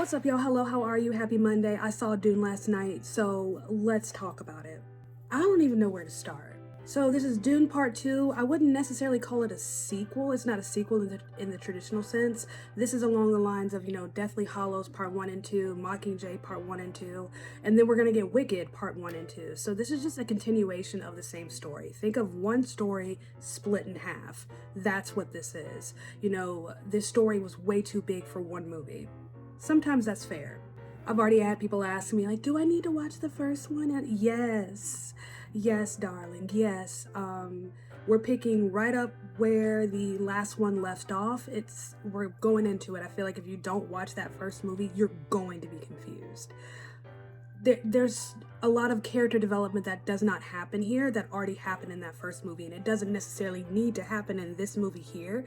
What's up, y'all? Hello, how are you? Happy Monday. I saw Dune last night, so let's talk about it. I don't even know where to start. So this is Dune Part 2. I wouldn't necessarily call it a sequel. It's not a sequel in the traditional sense. This is along the lines of, Deathly Hallows Part 1 and 2, Mockingjay Part 1 and 2, and then we're going to get Wicked Part 1 and 2. So this is just a continuation of the same story. Think of one story split in half. That's what this is. This story was way too big for one movie. Sometimes that's fair. I've already had people ask me, like, do I need to watch the first one? And yes, darling, yes. We're picking right up where the last one left off. We're going into it. I feel like if you don't watch that first movie, you're going to be confused. There's a lot of character development that does not happen here that already happened in that first movie, and it doesn't necessarily need to happen in this movie here,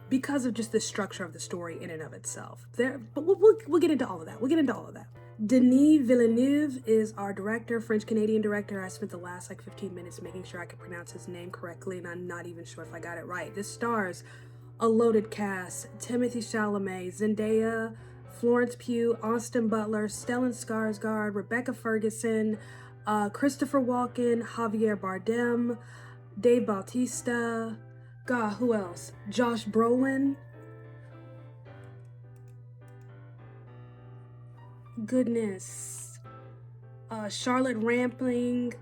because of just the structure of the story in and of itself. But we'll get into all of that. Denis Villeneuve is our director, French-Canadian director. I spent the last 15 minutes making sure I could pronounce his name correctly, and I'm not even sure if I got it right. This stars a loaded cast: Timothée Chalamet, Zendaya, Florence Pugh, Austin Butler, Stellan Skarsgård, Rebecca Ferguson, Christopher Walken, Javier Bardem, Dave Bautista. God, who else? Josh Brolin. Goodness. Charlotte Rampling.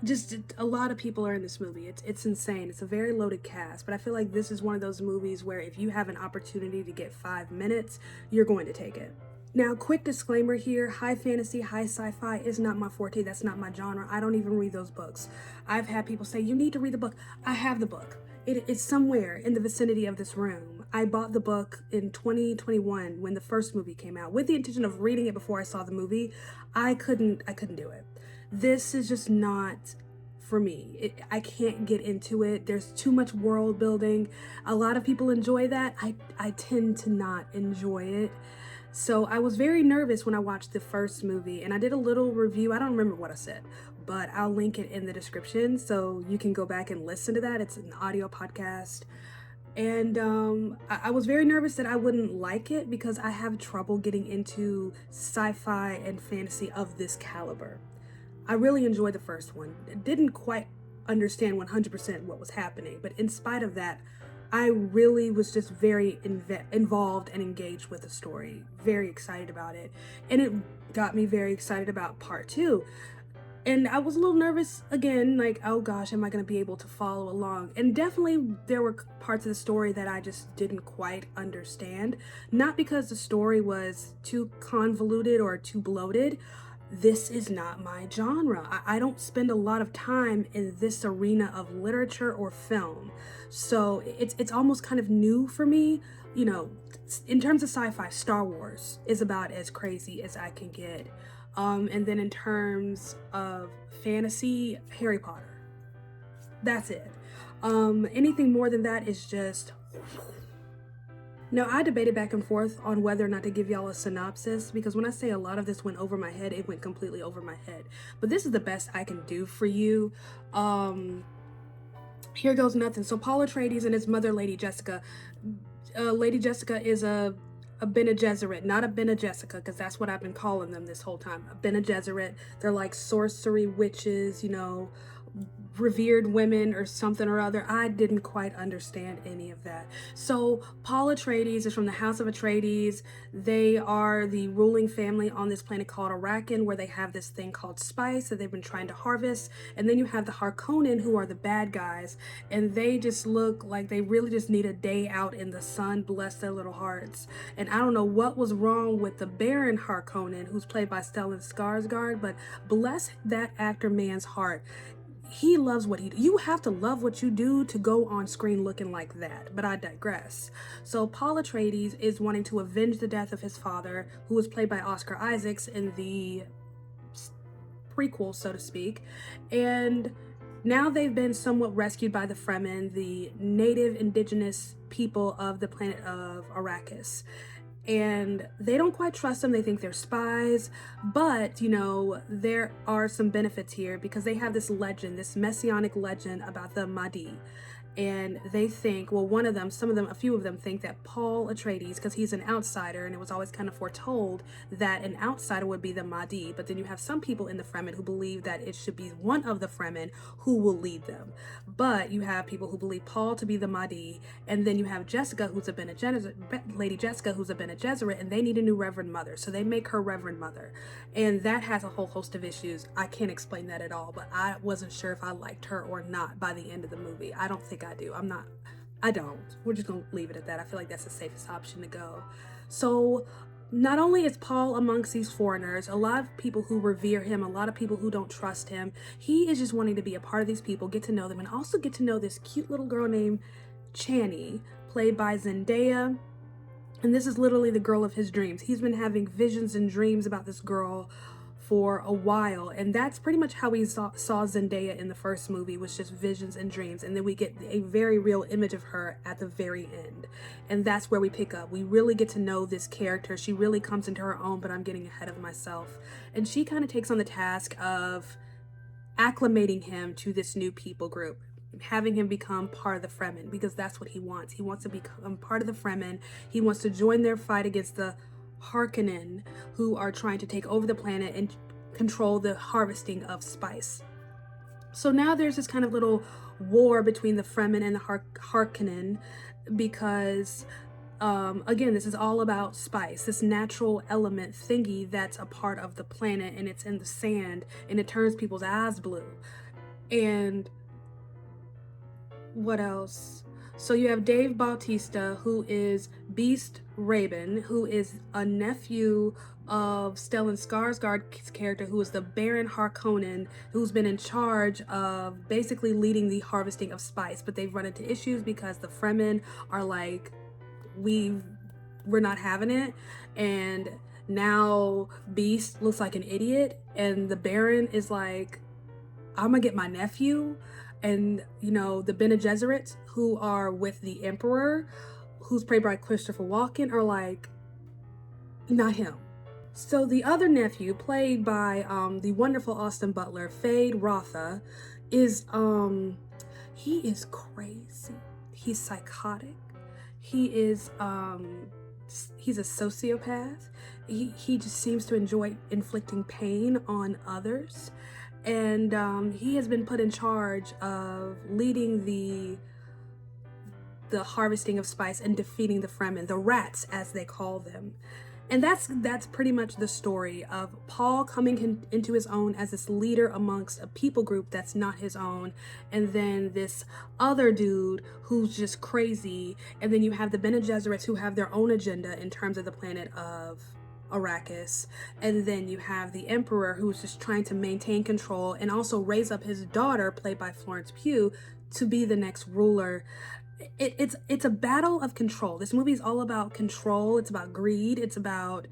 Just a lot of people are in this movie. It's insane. It's a very loaded cast, but I feel like this is one of those movies where if you have an opportunity to get 5 minutes, you're going to take it. Now, quick disclaimer here, high fantasy, high sci-fi is not my forte. That's not my genre. I don't even read those books. I've had people say, you need to read the book. I have the book. It's somewhere in the vicinity of this room. I bought the book in 2021 when the first movie came out with the intention of reading it before I saw the movie. I couldn't do it. This is just not for me. I can't get into it. There's too much world building. A lot of people enjoy that. I tend to not enjoy it. So I was very nervous when I watched the first movie, and I did a little review. I don't remember what I said, but I'll link it in the description so you can go back and listen to that. It's an audio podcast. And I was very nervous that I wouldn't like it because I have trouble getting into sci-fi and fantasy of this caliber. I really enjoyed the first one. Didn't quite understand 100% what was happening, but in spite of that, I really was just very involved and engaged with the story. Very excited about it. And it got me very excited about part 2. And I was a little nervous again, like, oh gosh, am I going to be able to follow along? And definitely there were parts of the story that I just didn't quite understand. Not because the story was too convoluted or too bloated. This is not my genre. I don't spend a lot of time in this arena of literature or film. So it's almost kind of new for me. In terms of sci-fi, Star Wars is about as crazy as I can get. And then in terms of fantasy, Harry Potter. That's it. Anything more than that is just... Now, I debated back and forth on whether or not to give y'all a synopsis, because when I say a lot of this went over my head, it went completely over my head. But this is the best I can do for you. Here goes nothing. So Paul Atreides and his mother, Lady Jessica. Lady Jessica is a Bene Gesserit, not a Bene Jessica, because that's what I've been calling them this whole time. A Bene Gesserit. They're like sorcery witches, revered women or something or other. I didn't quite understand any of that. So Paul Atreides is from the House of Atreides. They are the ruling family on this planet called Arrakis, where they have this thing called spice that they've been trying to harvest. And then you have the Harkonnen, who are the bad guys, and they just look like they really just need a day out in the sun. Bless their little hearts. And I don't know what was wrong with the Baron Harkonnen, who's played by Stellan Skarsgård, but bless that actor man's heart. He loves what he do. You have to love what you do to go on screen looking like that, but I digress. So Paul Atreides is wanting to avenge the death of his father, who was played by Oscar Isaacs in the prequel, so to speak. And now they've been somewhat rescued by the Fremen, the native indigenous people of the planet of Arrakis. And they don't quite trust them. They think they're spies, but there are some benefits here because they have this legend, this messianic legend about the Mahdi. and they think, well, a few of them think that Paul Atreides, because he's an outsider, and it was always kind of foretold that an outsider would be the Mahdi, but then you have some people in the Fremen who believe that it should be one of the Fremen who will lead them. But you have people who believe Paul to be the Mahdi, and then you have Jessica, who's a Bene Gesserit, Lady Jessica, who's a Bene Gesserit, and they need a new Reverend Mother, so they make her Reverend Mother, and that has a whole host of issues. I can't explain that at all, but I wasn't sure if I liked her or not by the end of the movie. I don't think I do. I don't. We're just gonna leave it at that. I feel like that's the safest option to go. So not only is Paul amongst these foreigners, a lot of people who revere him, a lot of people who don't trust him, he is just wanting to be a part of these people, get to know them, and also get to know this cute little girl named Chani, played by Zendaya. And this is literally the girl of his dreams. He's been having visions and dreams about this girl for a while, and that's pretty much how we saw Zendaya in the first movie, was just visions and dreams, and then we get a very real image of her at the very end, and that's where we pick up. We really get to know this character. She really comes into her own, but I'm getting ahead of myself, and she kind of takes on the task of acclimating him to this new people group, having him become part of the Fremen, because that's what he wants. He wants to become part of the Fremen. He wants to join their fight against the Harkonnen, who are trying to take over the planet and control the harvesting of spice. So now there's this kind of little war between the Fremen and the Harkonnen, because again, this is all about spice, this natural element thingy that's a part of the planet, and it's in the sand, and it turns people's eyes blue. And what else? So you have Dave Bautista, who is Beast Rabin, who is a nephew of Stellan Skarsgård's character, who is the Baron Harkonnen, who's been in charge of basically leading the harvesting of spice. But they've run into issues because the Fremen are like, we're not having it, and now Beast looks like an idiot, and the Baron is like, I'm gonna get my nephew. And, you know, the Bene Gesserits, who are with the Emperor, who's played by Christopher Walken, are like, not him. So the other nephew, played by the wonderful Austin Butler, Fade Rotha, is, he is crazy. He's psychotic. He is, he's a sociopath. He just seems to enjoy inflicting pain on others. And he has been put in charge of leading the harvesting of spice and defeating the Fremen, the rats as they call them. And that's pretty much the story of Paul coming into his own as this leader amongst a people group that's not his own, and then this other dude who's just crazy, and then you have the Bene Gesserits who have their own agenda in terms of the planet of Arrakis, and then you have the Emperor who's just trying to maintain control and also raise up his daughter, played by Florence Pugh, to be the next ruler. It's a battle of control. This movie is all about control. It's about greed. It's about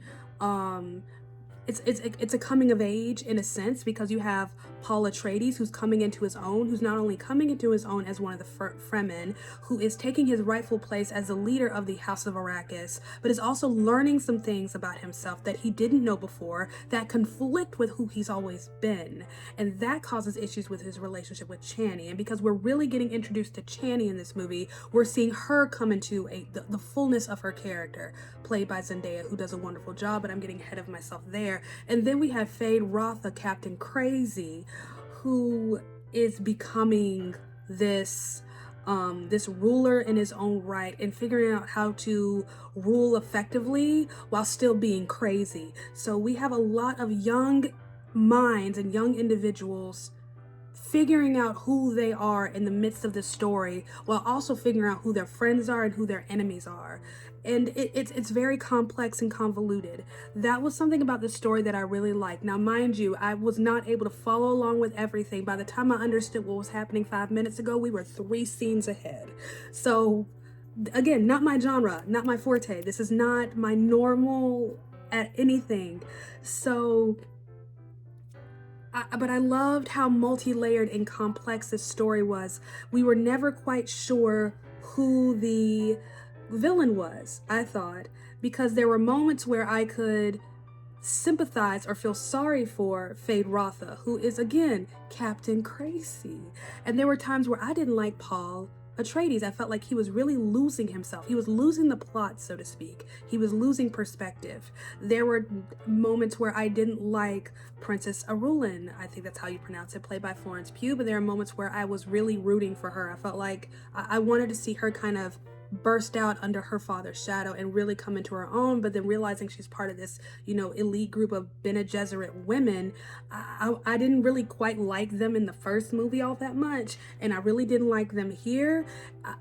it's a coming of age in a sense, because you have Paul Atreides, who's coming into his own, who's not only coming into his own as one of the Fremen, who is taking his rightful place as the leader of the House of Arrakis, but is also learning some things about himself that he didn't know before that conflict with who he's always been. And that causes issues with his relationship with Chani. And because we're really getting introduced to Chani in this movie, we're seeing her come into the fullness of her character, played by Zendaya, who does a wonderful job, but I'm getting ahead of myself there. And then we have Fade Rotha, Captain Crazy, who is becoming this ruler in his own right and figuring out how to rule effectively while still being crazy. So we have a lot of young minds and young individuals figuring out who they are in the midst of the story, while also figuring out who their friends are and who their enemies are. And it's very complex and convoluted. That was something about the story that I really liked. Now, mind you, I was not able to follow along with everything. By the time I understood what was happening 5 minutes ago, we were 3 scenes ahead. So, again, not my genre, not my forte. This is not my normal at anything. So, but I loved how multi-layered and complex this story was. We were never quite sure who the villain was, I thought, because there were moments where I could sympathize or feel sorry for Fade Rotha, who is, again, Captain Crazy. And there were times where I didn't like Paul Atreides, I felt like he was really losing himself. He was losing the plot, so to speak. He was losing perspective. There were moments where I didn't like Princess Arulin, I think that's how you pronounce it, played by Florence Pugh, but there are moments where I was really rooting for her. I felt like I wanted to see her kind of burst out under her father's shadow and really come into her own, but then realizing she's part of this, elite group of Bene Gesserit women, I didn't really quite like them in the first movie all that much, and I really didn't like them here.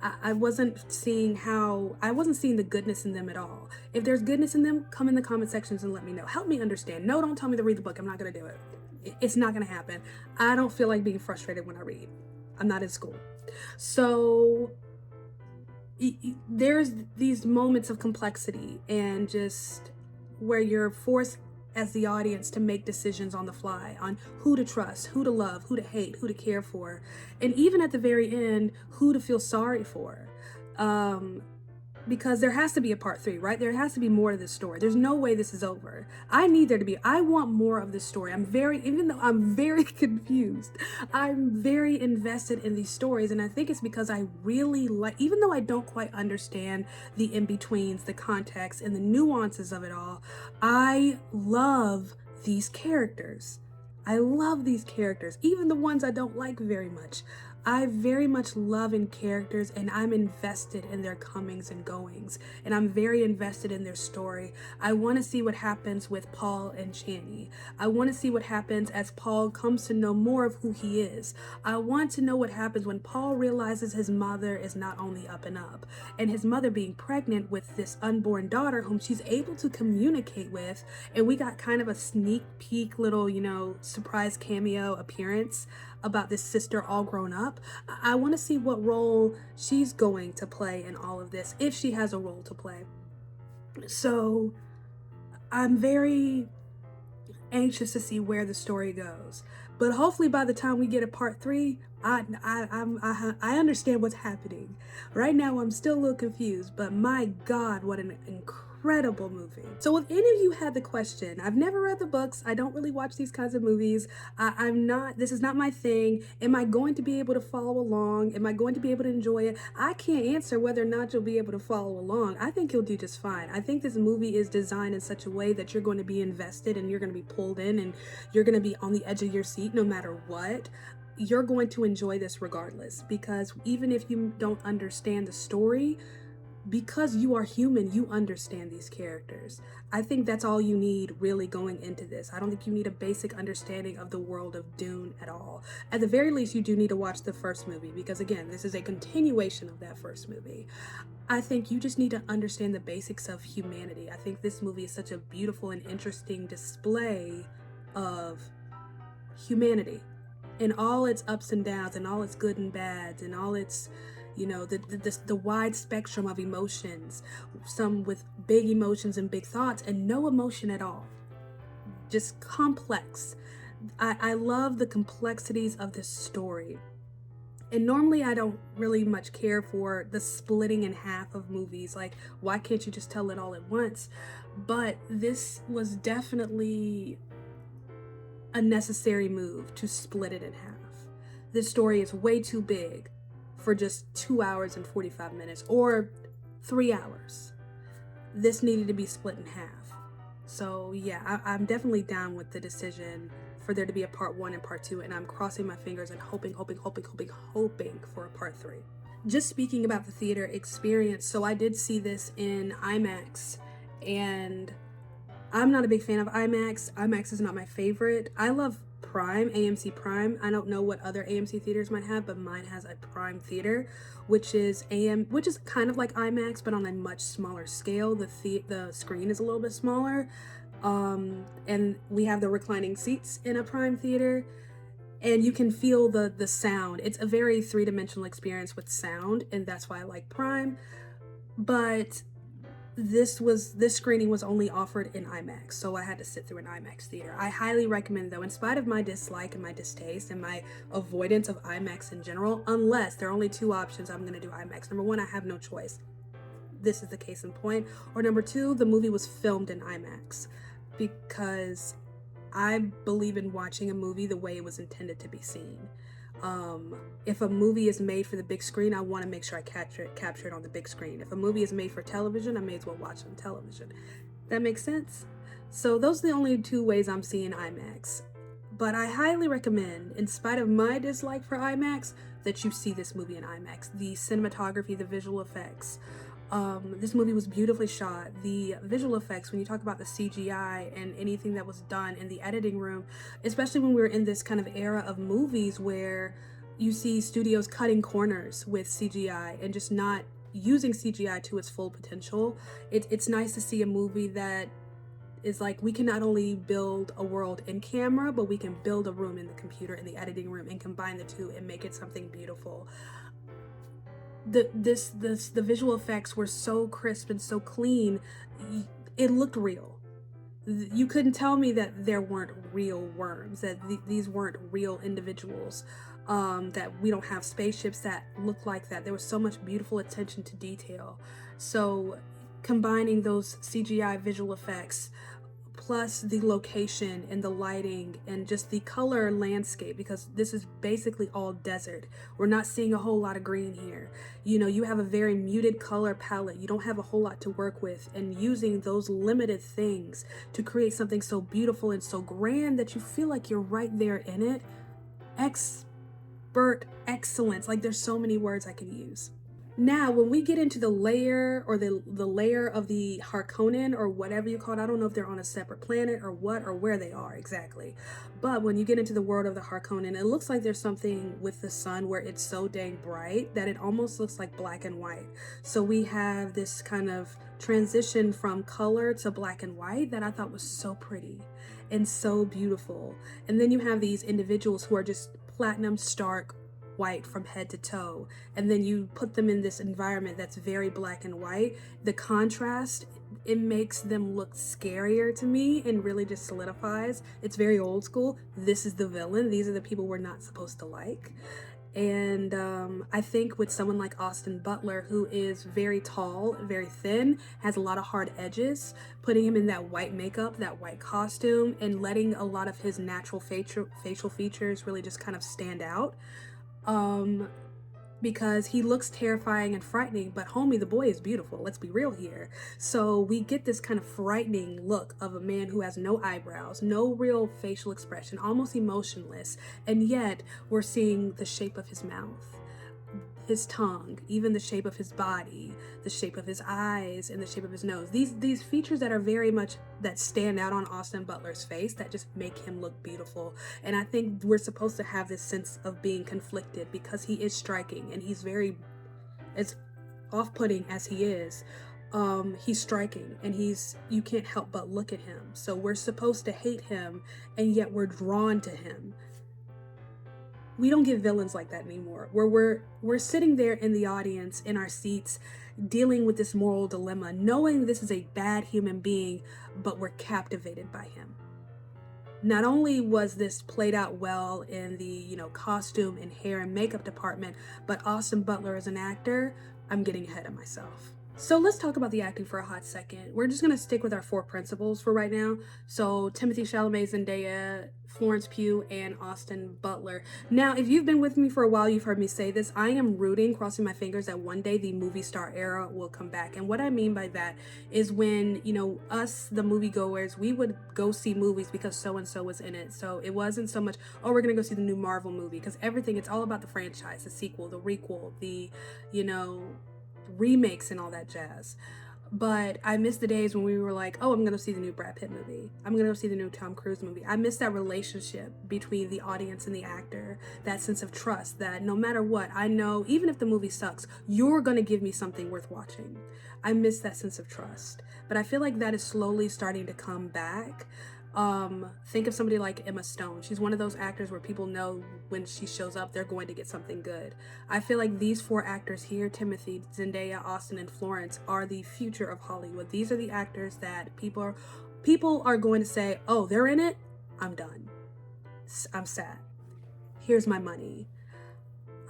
I wasn't seeing the goodness in them at all. If there's goodness in them, come in the comment sections and let me know. Help me understand. No, don't tell me to read the book. I'm not gonna do it. It's not gonna happen. I don't feel like being frustrated when I read. I'm not in school. So there's these moments of complexity and just where you're forced as the audience to make decisions on the fly on who to trust, who to love, who to hate, who to care for, and even at the very end, who to feel sorry for. Because there has to be a part 3, right? There has to be more to this story. There's no way this is over. I need there to be. I want more of this story. Even though I'm very confused, I'm very invested in these stories. And I think it's because I really like, even though I don't quite understand the in-betweens, the context, and the nuances of it all, I love these characters. I love these characters, even the ones I don't like very much. I very much love in characters, and I'm invested in their comings and goings, and I'm very invested in their story. I want to see what happens with Paul and Chani. I want to see what happens as Paul comes to know more of who he is. I want to know what happens when Paul realizes his mother is not only up and up, and his mother being pregnant with this unborn daughter whom she's able to communicate with, and we got kind of a sneak peek little, surprise cameo appearance about this sister all grown up. I want to see what role she's going to play in all of this, if she has a role to play. So I'm very anxious to see where the story goes. But hopefully by the time we get a part 3, I understand what's happening. Right now I'm still a little confused, but my God, what an incredible movie. So if any of you had the question, I've never read the books, I don't really watch these kinds of movies, this is not my thing. Am I going to be able to follow along? Am I going to be able to enjoy it? I can't answer whether or not you'll be able to follow along. I think you'll do just fine. I think this movie is designed in such a way that you're going to be invested and you're going to be pulled in and you're going to be on the edge of your seat no matter what. You're going to enjoy this regardless, because even if you don't understand the story, because you are human, you understand these characters. I think that's all you need really going into this. I don't think you need a basic understanding of the world of Dune at all. At the very least, you do need to watch the first movie, because again, this is a continuation of that first movie. I think you just need to understand the basics of humanity. I think this movie is such a beautiful and interesting display of humanity in all its ups and downs and all its good and bads and all its, the wide spectrum of emotions, some with big emotions and big thoughts and no emotion at all. Just complex. I love the complexities of this story. And normally I don't really much care for the splitting in half of movies. Like, why can't you just tell it all at once? But this was definitely a necessary move to split it in half. This story is way too big for just 2 hours and 45 minutes or 3 hours. This needed to be split in half. So yeah, I'm definitely down with the decision for there to be a part 1 and part 2, and I'm crossing my fingers and hoping for a part 3. Just speaking about the theater experience, so I did see this in IMAX, and I'm not a big fan of IMAX. IMAX is not my favorite. I love Prime, AMC Prime. I don't know what other AMC theaters might have, but mine has a Prime theater, which is kind of like IMAX, but on a much smaller scale. The screen is a little bit smaller, and we have the reclining seats in a Prime theater, and you can feel the sound. It's a very 3-dimensional experience with sound, and that's why I like Prime. But this screening was only offered in IMAX, so I had to sit through an IMAX theater. I highly recommend, though, in spite of my dislike and my distaste and my avoidance of IMAX in general, unless there are only 2 options, I'm going to do IMAX. Number 1, I have no choice. This is the case in point. Or number 2, the movie was filmed in IMAX, because I believe in watching a movie the way it was intended to be seen. If a movie is made for the big screen, I want to make sure I capture it on the big screen. If a movie is made for television, I may as well watch it on television. That makes sense? So those are the only two ways I'm seeing IMAX. But I highly recommend, in spite of my dislike for IMAX, that you see this movie in IMAX. The cinematography, the visual effects. This movie was beautifully shot. The visual effects, when you talk about the CGI and anything that was done in the editing room, especially when we were in this kind of era of movies where you see studios cutting corners with CGI and just not using CGI to its full potential. It's nice to see a movie that is like, we can not only build a world in camera, but we can build a room in the computer, in the editing room, and combine the two and make it something beautiful. The visual effects were so crisp and so clean, it looked real. You couldn't tell me that there weren't real worms, that these weren't real individuals, that we don't have spaceships that look like that. There was so much beautiful attention to detail. So combining those CGI visual effects plus the location and the lighting and just the color landscape, because this is basically all desert. We're not seeing a whole lot of green here. You know, you have a very muted color palette. You don't have a whole lot to work with, and using those limited things to create something so beautiful and so grand that you feel like you're right there in it. Expert excellence. Like, there's so many words I can use. Now, when we get into the layer or the layer of the Harkonnen or whatever you call it, I don't know if they're on a separate planet or what or where they are exactly. But when you get into the world of the Harkonnen, it looks like there's something with the sun where it's so dang bright that it almost looks like black and white. So we have this kind of transition from color to black and white that I thought was so pretty and so beautiful. And then you have these individuals who are just platinum stark white from head to toe, and then you put them in this environment that's very black and white. The contrast, it makes them look scarier to me and really just solidifies. It's very old school. This is the villain. These are the people we're not supposed to like. And I think with someone like Austin Butler, who is very tall, very thin, has a lot of hard edges, putting him in that white makeup, that white costume, and letting a lot of his natural facial features really just kind of stand out. Because he looks terrifying and frightening, but homie, the boy is beautiful. Let's be real here. So we get this kind of frightening look of a man who has no eyebrows, no real facial expression, almost emotionless, and yet we're seeing the shape of his mouth, his tongue, even the shape of his body, the shape of his eyes, and the shape of his nose. These features that are very much, that stand out on Austin Butler's face, that just make him look beautiful. And I think we're supposed to have this sense of being conflicted because he is striking and he's very, as off-putting as he is, he's striking and you can't help but look at him. So we're supposed to hate him and yet we're drawn to him. We don't get villains like that anymore, where we're sitting there in the audience in our seats dealing with this moral dilemma, knowing this is a bad human being, but we're captivated by him. Not only was this played out well in the, costume and hair and makeup department, but Austin Butler as an actor, I'm getting ahead of myself. So let's talk about the acting for a hot second. We're just going to stick with our four principals for right now. So Timothée Chalamet, Zendaya, Florence Pugh, and Austin Butler. Now, if you've been with me for a while, you've heard me say this. I am rooting, crossing my fingers, that one day the movie star era will come back. And what I mean by that is when, us, the moviegoers, we would go see movies because so-and-so was in it. So it wasn't so much, oh, we're going to go see the new Marvel movie, because everything, it's all about the franchise, the sequel, the requel, the, remakes and all that jazz. But I miss the days when we were like, oh, I'm gonna see the new Brad Pitt movie, I'm gonna go see the new Tom Cruise movie. I miss that relationship between the audience and the actor, that sense of trust that no matter what, I know even if the movie sucks, you're gonna give me something worth watching. I miss that sense of trust, but I feel like that is slowly starting to come back. Think of somebody like Emma Stone. She's one of those actors where people know when she shows up, they're going to get something good. I feel like these four actors here, Timothée, Zendaya, Austin, and Florence, are the future of Hollywood. These are the actors that people are going to say, oh, they're in it, I'm done. I'm sad. Here's my money.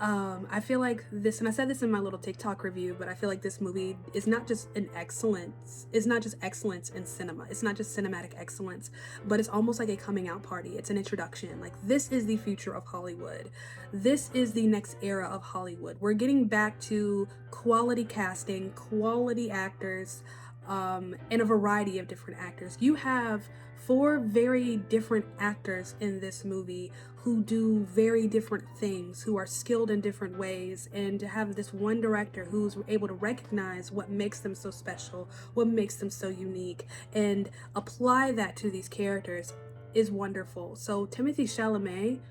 I feel like this, and I said this in my little TikTok review, but I feel like this movie is not just it's not just excellence in cinema. It's not just cinematic excellence, but it's almost like a coming out party. It's an introduction. Like, this is the future of Hollywood. This is the next era of Hollywood. We're getting back to quality casting, quality actors, and a variety of different actors. You have four very different actors in this movie who do very different things, who are skilled in different ways, and to have this one director who's able to recognize what makes them so special, what makes them so unique, and apply that to these characters is wonderful. So Timothée Chalamet,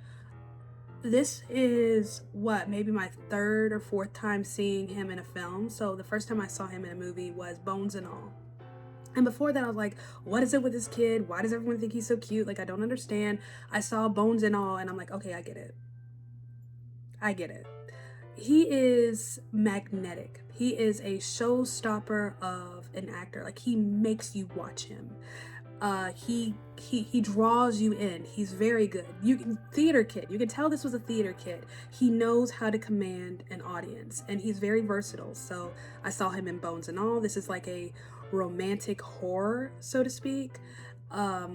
this is maybe my third or fourth time seeing him in a film. So the first time I saw him in a movie was Bones and All. And before that, I was like, what is it with this kid? Why does everyone think he's so cute? Like, I don't understand. I saw Bones and All, and I'm like, okay, I get it. I get it. He is magnetic. He is a showstopper of an actor. Like, he makes you watch him. He draws you in. He's very good. Theater kid. You can tell this was a theater kid. He knows how to command an audience, and he's very versatile. So I saw him in Bones and All. This is like a romantic horror, so to speak.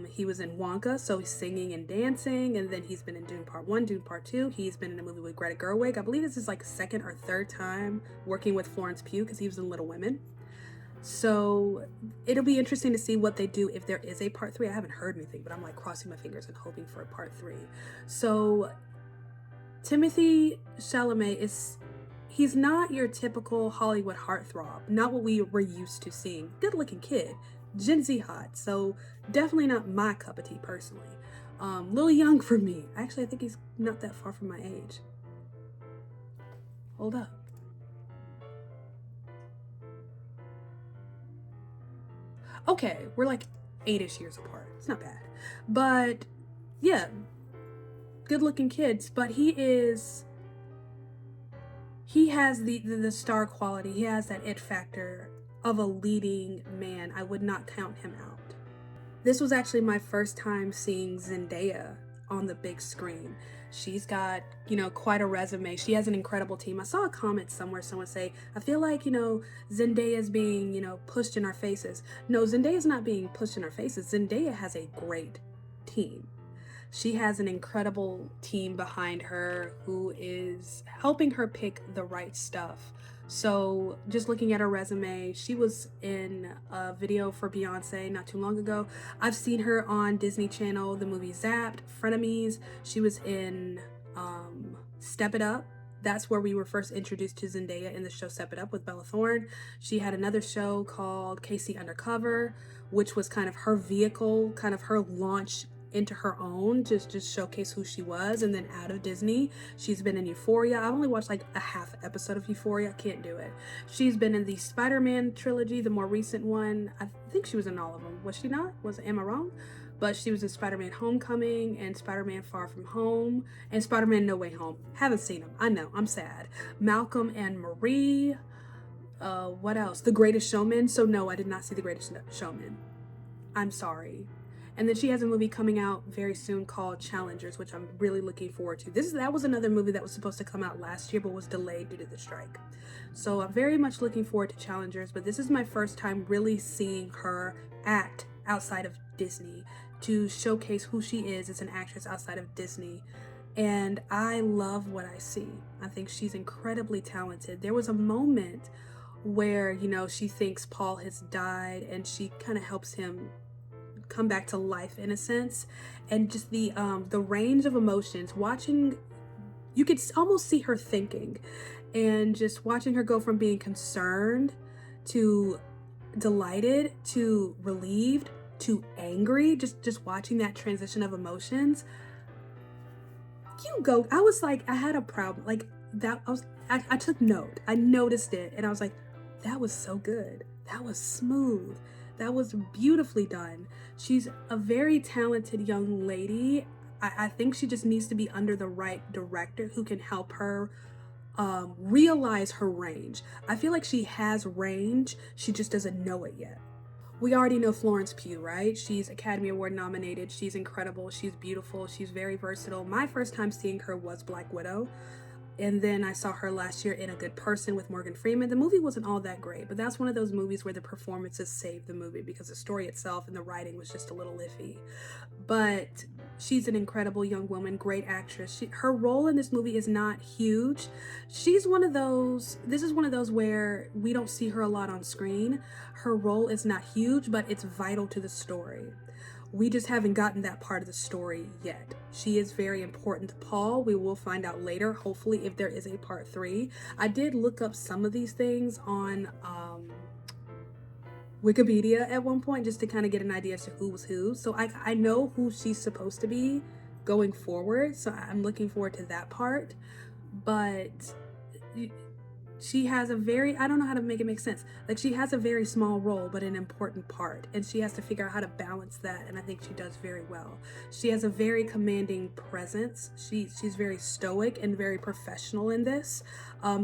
He was in Wonka, so he's singing and dancing, and then he's been in Dune Part 1, Dune Part 2. He's been in a movie with Greta Gerwig. I believe this is like second or third time working with Florence Pugh, because he was in Little Women. So it'll be interesting to see what they do if there is a part 3. I haven't heard anything, but I'm like crossing my fingers and hoping for a part 3. So Timothée Chalamet he's not your typical Hollywood heartthrob, not what we were used to seeing. Good looking kid, Gen Z hot, so definitely not my cup of tea personally. A little young for me. Actually, I think he's not that far from my age. Hold up. Okay, we're like 8-ish years apart. It's not bad. But yeah, good looking kids, but he has the star quality. He has that it factor of a leading man. I would not count him out. This was actually my first time seeing Zendaya on the big screen. She's got, quite a resume. She has an incredible team. I saw a comment somewhere, someone say, I feel like, Zendaya's being, pushed in our faces. No, Zendaya's not being pushed in our faces. Zendaya has a great team. She has an incredible team behind her who is helping her pick the right stuff. So just looking at her resume, she was in a video for Beyonce not too long ago. I've seen her on Disney Channel, the movie Zapped, Frenemies. She was in Step It Up. That's where we were first introduced to Zendaya in the show Step It Up with Bella Thorne. She had another show called KC Undercover, which was kind of her vehicle, kind of her launch into her own, just showcase who she was. And then out of Disney, she's been in Euphoria. I've only watched like a half episode of Euphoria. I can't do it. She's been in the Spider-Man trilogy, the more recent one. I think she was in all of them. Was she not? Am I wrong? But she was in Spider-Man Homecoming and Spider-Man Far From Home and Spider-Man No Way Home. Haven't seen them. I know. I'm sad. Malcolm and Marie. What else? The Greatest Showman. So no, I did not see The Greatest Showman. I'm sorry. And then she has a movie coming out very soon called Challengers, which I'm really looking forward to. That was another movie that was supposed to come out last year, but was delayed due to the strike. So I'm very much looking forward to Challengers, but this is my first time really seeing her act outside of Disney, to showcase who she is as an actress outside of Disney. And I love what I see. I think she's incredibly talented. There was a moment where, she thinks Paul has died, and she kind of helps him come back to life in a sense, and just the range of emotions, watching, you could almost see her thinking, and just watching her go from being concerned to delighted to relieved to angry, just watching that transition of emotions. I was like, I had a problem like that. I took note, I noticed it, and I was like, that was so good, that was smooth, that was beautifully done. She's a very talented young lady. I think she just needs to be under the right director who can help her realize her range. I feel like she has range, she just doesn't know it yet. We already know Florence Pugh, right? She's Academy Award nominated. She's incredible. She's beautiful. She's very versatile. My first time seeing her was Black Widow. And then I saw her last year in A Good Person with Morgan Freeman. The movie wasn't all that great, but that's one of those movies where the performances saved the movie because the story itself and the writing was just a little iffy. But she's an incredible young woman, great actress. Her role in this movie is not huge. She's one of those, this is one of those where we don't see her a lot on screen. Her role is not huge, but it's vital to the story. We just haven't gotten that part of the story yet. She is very important to Paul. We will find out later, hopefully, if there is a part 3. I did look up some of these things on Wikipedia at one point just to kind of get an idea as to who was who. So I know who she's supposed to be going forward. So I'm looking forward to that part. But she has a very, I don't know how to make it make sense. Like, she has a very small role, but an important part. And she has to figure out how to balance that. And I think she does very well. She has a very commanding presence. She's very stoic and very professional in this,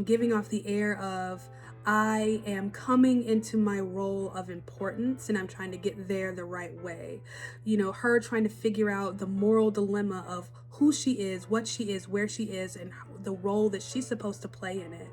giving off the air of, I am coming into my role of importance and I'm trying to get there the right way. You know, her trying to figure out the moral dilemma of who she is, what she is, where she is, and the role that she's supposed to play in it.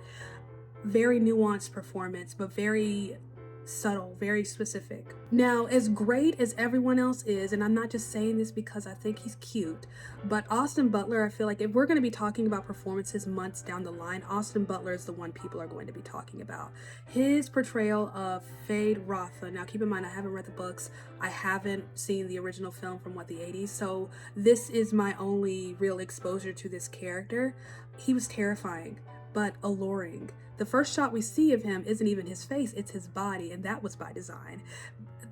Very nuanced performance, but very subtle, very specific. Now, as great as everyone else is, and I'm not just saying this because I think he's cute, but Austin Butler, I feel like if we're going to be talking about performances months down the line, Austin Butler is the one people are going to be talking about. His portrayal of Fade Rotha, now keep in mind I haven't read the books, I haven't seen the original film from the 80s, so this is my only real exposure to this character. He was terrifying, but alluring. The first shot we see of him isn't even his face, it's his body, and that was by design.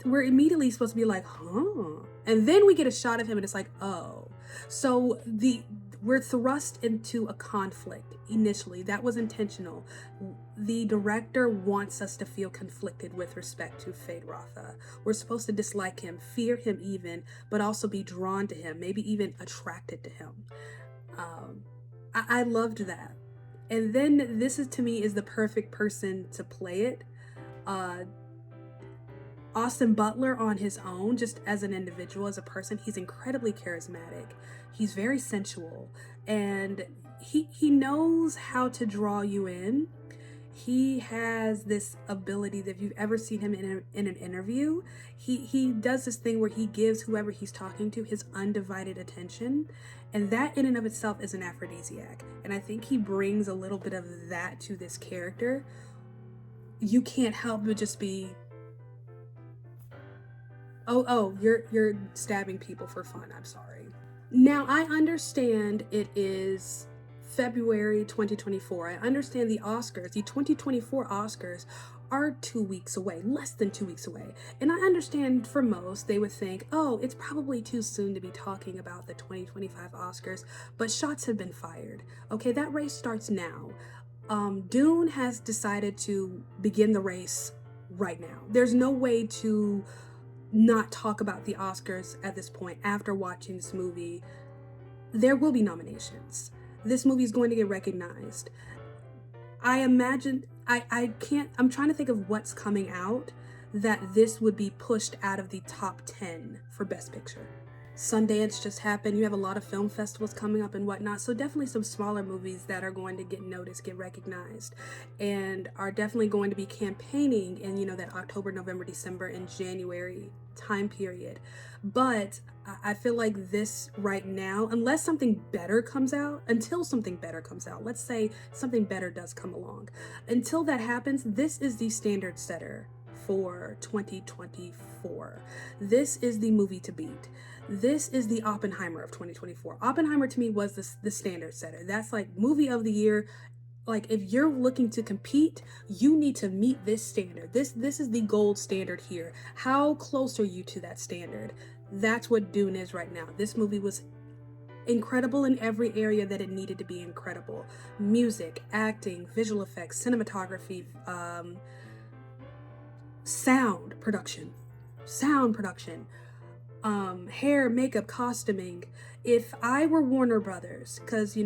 We're immediately supposed to be like, huh? And then we get a shot of him and it's like, oh. So we're thrust into a conflict initially. That was intentional. The director wants us to feel conflicted with respect to Fade Rotha. We're supposed to dislike him, fear him even, but also be drawn to him, maybe even attracted to him. I loved that. And then this is, to me, is the perfect person to play it. Austin Butler on his own, just as an individual, as a person, he's incredibly charismatic. He's very sensual, and he knows how to draw you in. He has this ability that if you've ever seen him in an interview, he does this thing where he gives whoever he's talking to his undivided attention. And that in and of itself is an aphrodisiac. And I think he brings a little bit of that to this character. You can't help but just be, oh, you're stabbing people for fun. I'm sorry. Now, I understand it is February 2024. I understand the Oscars, the 2024 Oscars are 2 weeks away, less than 2 weeks away. And I understand for most, they would think, oh, it's probably too soon to be talking about the 2025 Oscars, but shots have been fired. Okay, that race starts now. Dune has decided to begin the race right now. There's no way to not talk about the Oscars at this point after watching this movie. There will be nominations. This movie is going to get recognized. I imagine, I'm trying to think of what's coming out that this would be pushed out of the top 10 for Best Picture. Sundance just happened. You have a lot of film festivals coming up and whatnot. So definitely some smaller movies that are going to get noticed, get recognized, and are definitely going to be campaigning in, that October, November, December, and January time period. But I feel like this right now, until something better comes out, let's say something better does come along. Until that happens, this is the standard setter for 2024. This is the movie to beat. This is the Oppenheimer of 2024. Oppenheimer to me was the standard setter. That's like movie of the year. Like, if you're looking to compete, you need to meet this standard. This is the gold standard here. How close are you to that standard? That's what Dune is right now. This movie was incredible in every area that it needed to be incredible. Music, acting, visual effects, cinematography, sound production. hair, makeup, costuming. If I were Warner Brothers, because,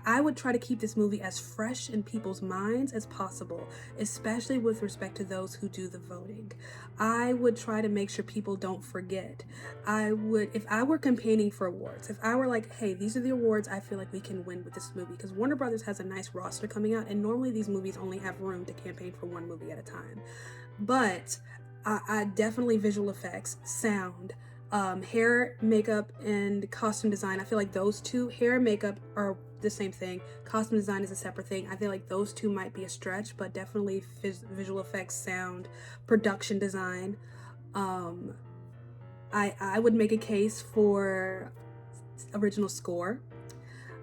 I would try to keep this movie as fresh in people's minds as possible, especially with respect to those who do the voting. I would try to make sure people don't forget. If I were campaigning for awards, if I were like, hey, these are the awards I feel like we can win with this movie, because Warner Brothers has a nice roster coming out, and normally these movies only have room to campaign for one movie at a time. But I definitely visual effects, sound, hair, makeup, and costume design. I feel like those two, hair and makeup, are the same thing. Costume design is a separate thing. I feel like those two might be a stretch, but definitely visual effects, sound, production design. I would make a case for original score.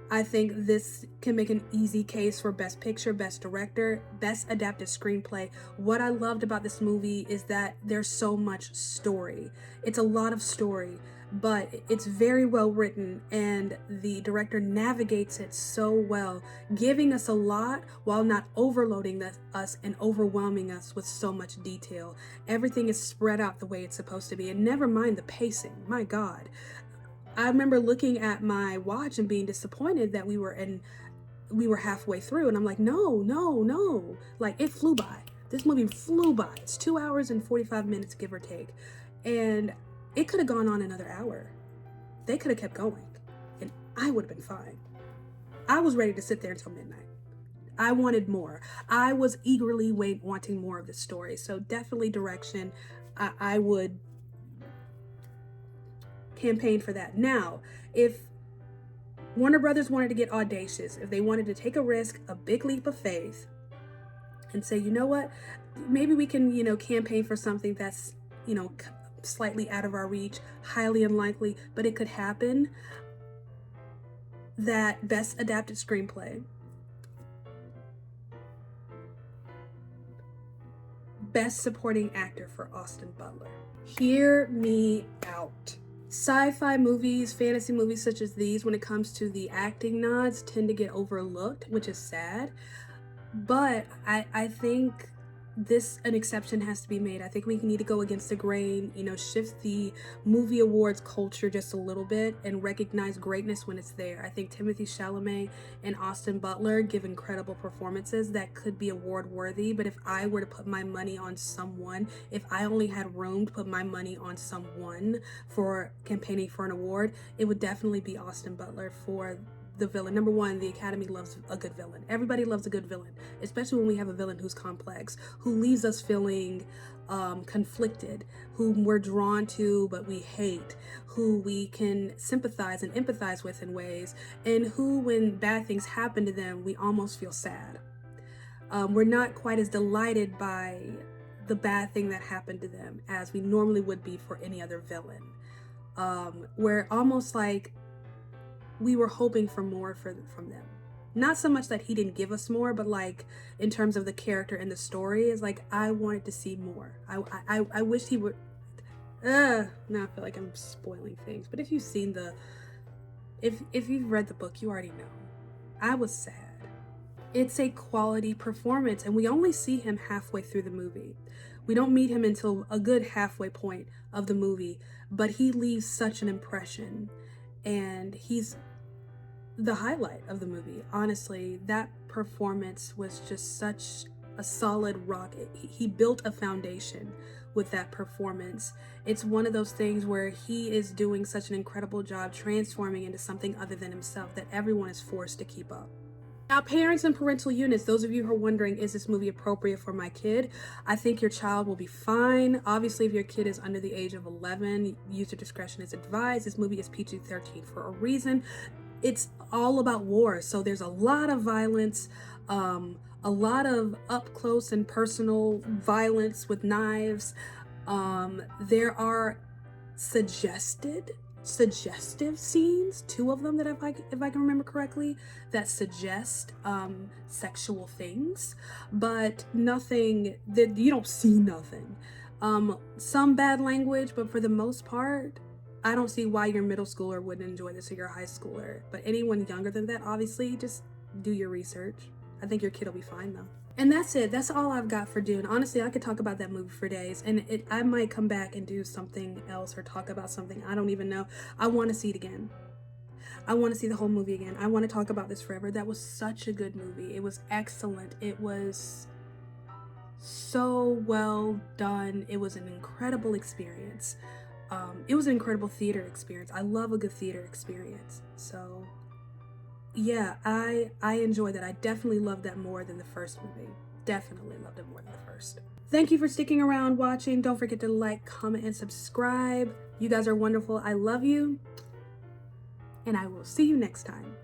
I think this can make an easy case for Best Picture, Best Director, Best Adapted Screenplay. What I loved about this movie is that there's so much story. It's a lot of story, but it's very well written, and the director navigates it so well, giving us a lot while not overloading us and overwhelming us with so much detail. Everything is spread out the way it's supposed to be, and never mind the pacing. My God. I remember looking at my watch and being disappointed that we were halfway through, and I'm like, no. Like, it flew by. This movie flew by. It's 2 hours and 45 minutes, give or take. And it could have gone on another hour. They could have kept going, and I would have been fine. I was ready to sit there until midnight. I wanted more. I was eagerly wanting more of the story. So definitely direction. I would campaign for that. Now, if Warner Brothers wanted to get audacious, if they wanted to take a risk, a big leap of faith, and say, you know what, maybe we can, campaign for something that's, slightly out of our reach, highly unlikely, but it could happen, that Best Adapted Screenplay, Best Supporting Actor for Austin Butler. Hear me out. Sci-fi movies, fantasy movies such as these, when it comes to the acting nods, tend to get overlooked, which is sad. But I think an exception has to be made. I think we need to go against the grain, shift the movie awards culture just a little bit and recognize greatness when it's there. I think Timothée Chalamet and Austin Butler give incredible performances that could be award worthy. But if I were to put my money on someone, if I only had room to put my money on someone for campaigning for an award, it would definitely be Austin Butler for the villain. Number one, the Academy loves a good villain. Everybody loves a good villain, especially when we have a villain who's complex, who leaves us feeling conflicted, whom we're drawn to but we hate, who we can sympathize and empathize with in ways, and who, when bad things happen to them, we almost feel sad. We're not quite as delighted by the bad thing that happened to them as we normally would be for any other villain. We're almost like we were hoping for more from them. Not so much that he didn't give us more, but like in terms of the character and the story, is like I wanted to see more. I wish he would. Now I feel like I'm spoiling things. But if you've seen if you've read the book, you already know. I was sad. It's a quality performance, and we only see him halfway through the movie. We don't meet him until a good halfway point of the movie, but he leaves such an impression, and he's the highlight of the movie. Honestly, that performance was just such a solid rock. He built a foundation with that performance. It's one of those things where he is doing such an incredible job transforming into something other than himself that everyone is forced to keep up. Now, parents and parental units, those of you who are wondering, is this movie appropriate for my kid? I think your child will be fine. Obviously, if your kid is under the age of 11, user discretion is advised. This movie is PG-13 for a reason. It's all about war, so there's a lot of violence, a lot of up close and personal violence with knives. There are suggestive scenes, 2 of them that if I can remember correctly, that suggest sexual things, but nothing that you don't see nothing. Some bad language, but for the most part, I don't see why your middle schooler wouldn't enjoy this or your high schooler. But anyone younger than that, obviously, just do your research. I think your kid will be fine though. And that's it. That's all I've got for Dune. Honestly, I could talk about that movie for days, and I might come back and do something else or talk about something. I don't even know. I want to see it again. I want to see the whole movie again. I want to talk about this forever. That was such a good movie. It was excellent. It was so well done. It was an incredible experience. It was an incredible theater experience. I love a good theater experience. So yeah, I enjoy that. I definitely love that more than the first movie. Definitely loved it more than the first. Thank you for sticking around watching. Don't forget to like, comment, and subscribe. You guys are wonderful. I love you. And I will see you next time.